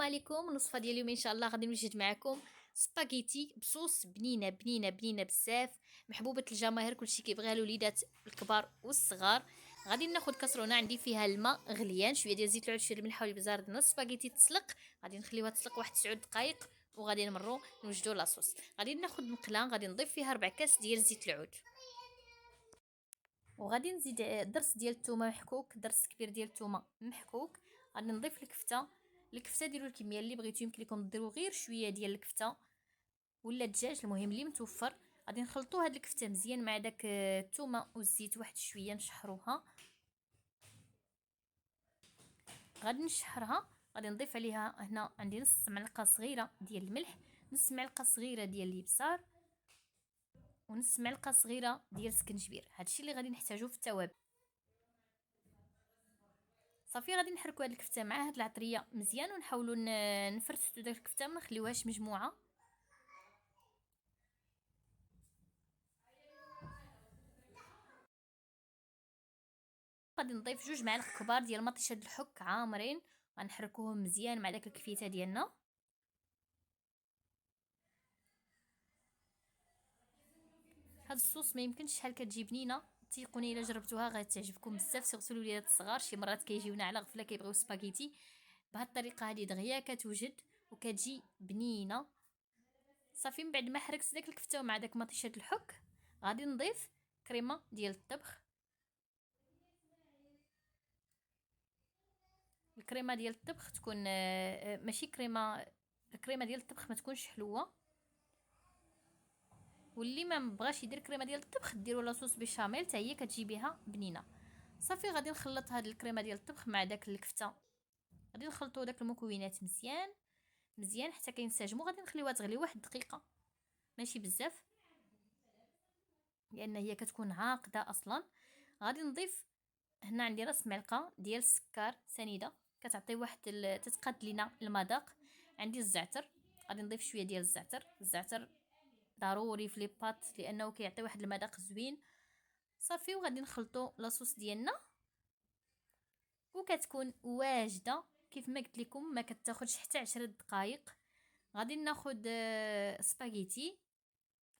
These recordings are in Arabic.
عليكم. الوصفه ديال اليوم ان شاء الله غادي نوجد معكم سباغيتي بصوص بنينه بنينه بنينه بزاف، محبوبه الجماهير، كلشي كيبغيها، الوليدات الكبار والصغار. غادي ناخذ كاسرونه عندي فيها الماء غليان، شويه ديال زيت العود، شويه الملح والبزار، درنا السباغيتي تسلق، غادي نخليوها تسلق واحد 9 دقائق وغادي نمروا نوجدوا لاصوص. غادي ناخذ مقله، غادي نضيف فيها 4 كاس ديال زيت العود، وغادي نزيد درس ديال الثومه محكوك، درس كبير ديال الثومه محكوك. غادي نضيف الكفته ديروا الكميه اللي بغيتو، يمكن لكم ديروا غير شويه ديال الكفته ولا الدجاج، المهم اللي متوفر. غادي نخلطوا هاد الكفته مزيان مع داك الثومه والزيت واحد شويه، نشحروها. غادي نشحرها، غادي نضيف عليها، هنا عندي نص معلقه صغيره ديال الملح، نص معلقه صغيره ديال الابصار، ونص معلقه صغيره ديال السكنجبير. هادشي اللي غادي نحتاجو في التوابل. صافي غادي نحركوا هاد الكفته مع هاد العطريه مزيان، ونحاولوا نفرستوا داك الكفته، ما نخليوهاش مجموعه. غادي نضيف 2 معالق كبار ديال مطيشه الحك عامرين، غنحركوهم مزيان مع داك الكفيته ديالنا. هاد الصوص ما يمكنش شحال كتجي بنينه، تيقوني الا جربتوها غتعجبكم بزاف، سيرتو الوليدات الصغار. شي مرات كيجيونا على غفله كيبغيو سباغيتي بهاد الطريقه هادي، دغيا كتوجد وكتجي بنينه. صافي من بعد ما حركت داك الكفته مع داك مطيشه الحك، غادي نضيف كريمه ديال الطبخ. الكريمه ديال الطبخ تكون ماشي كريمه، الكريمه ديال الطبخ ما تكونش حلوه، واللي ما بغاش يدير كريمه ديال الطبخ ديروا لاصوص بيشاميل حتى هي كتجي بها بنينه. صافي غادي نخلط هاد الكريمه ديال الطبخ مع داك الكفته، غادي نخلطوا داك المكونات مزيان مزيان حتى كينسجموا. غادي نخليوها تغلي 1 دقيقه، ماشي بزاف لان هي كتكون عاقده اصلا. غادي نضيف هنا عندي راس معلقه ديال السكر سنيده، كتعطي واحد تتقاد لينا المذاق. عندي الزعتر، غادي نضيف شويه ديال الزعتر ضروري في لي بات لانه كيعطي واحد المذاق زوين. صافي وغادي نخلطوا لاصوص ديالنا وكتكون واجده. كيف ما قلت لكم ما كتاخذش حتى 10 دقائق. غادي ناخذ سباغيتي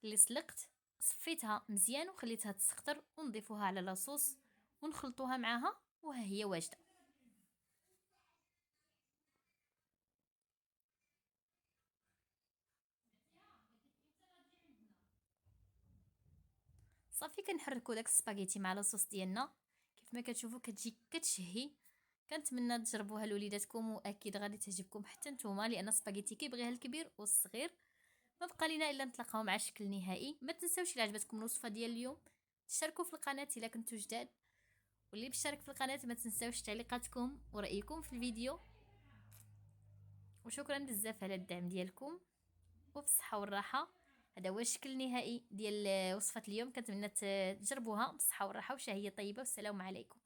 اللي سلقت، صفيتها مزيان وخليتها تسخطر، ونضيفوها على لاصوص ونخلطوها معها وها هي واجده. صافي كنحركوا داك السباغيتي مع لاصوص ديالنا، كيف ما كتشوفوا كتجي كتشهي. كنتمنى تجربوها لوليداتكم، واكيد غادي تعجبكم حتى نتوما، لان السباغيتي كيبغيها الكبير والصغير. ما بقى لينا الا نتلاقاو مع الشكل النهائي. ما تنساوش الا عجبتكم الوصفه ديال اليوم تشتركوا في القناه الا كنتو جداد، واللي مشترك في القناه ما تنساوش تعليقاتكم ورايكم في الفيديو. وشكرا بزاف على الدعم ديالكم، وبالصحه والراحه. هذا هو الشكل النهائي ديال وصفه اليوم، كنتمنى تجربوها بالصحه والراحه وشهيه طيبه، والسلام عليكم.